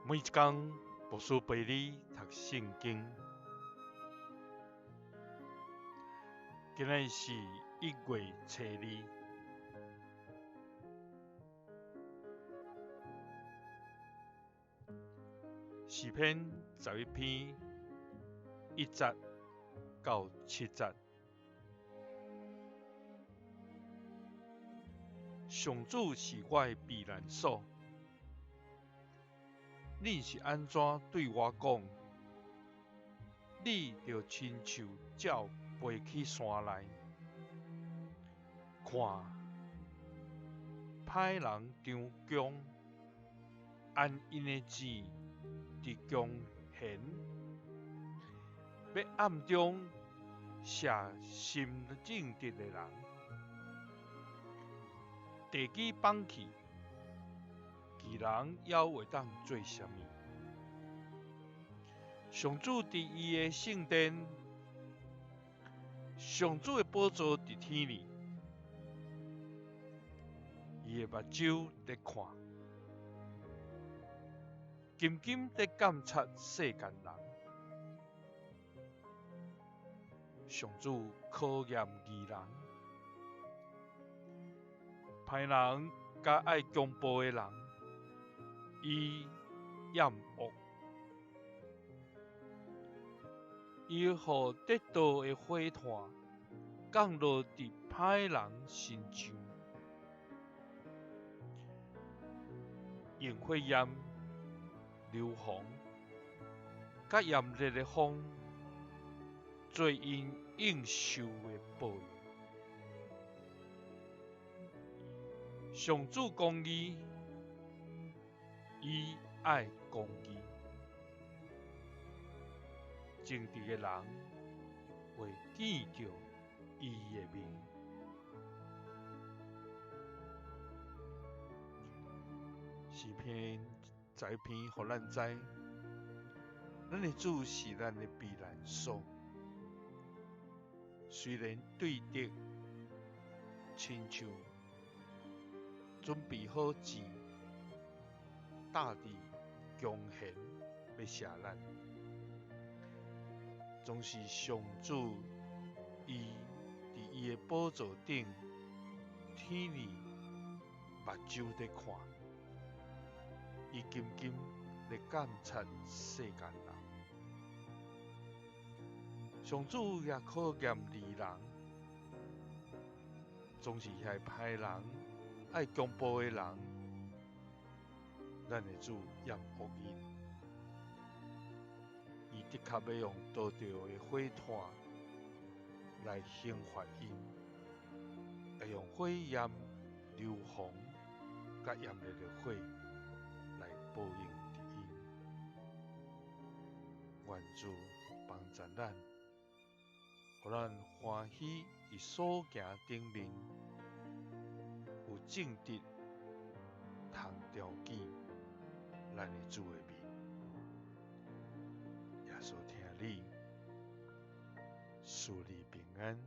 每一天，牧师陪你读圣经。今日是1月初2，诗篇11篇1节到7节。上主是我的避难所。你是安怎对我讲？你就亲像鸟飞去山内，看歹人张弓，按因的箭伫弓弦，要暗中射心正直的人，地基放弃，其人还会当做啥物？上主伫伊的圣殿，上主的宝座伫天里，伊的目睭在看，紧紧在监察世间人。上主考验义人，歹人甲爱强暴的人，伊厌恶。伊互得到的火炭降落伫歹人身上，用火焰、硫磺，甲炎热的风，做因应受的报应。上主公义，伊爱公义。正直的人会见到伊的面。诗篇11篇，互咱知，咱的主是咱的避难所。虽然对敌亲像准备好箭，搭伫弓弦要射咱，总是上主伊伫伊的宝座顶，天里目睭在看，伊紧紧在监察世间人。上主也考验义人，总是遐歹人、爱强暴的人，咱的主厌恶因。伊的确要用倒着的火炭来刑罚因，会用火焰、硫磺甲炎热的火来报应伫因。愿主帮助咱，互咱欢喜伫所行顶面有正直、通条件咱的主的面。耶稣听你，赐你平安。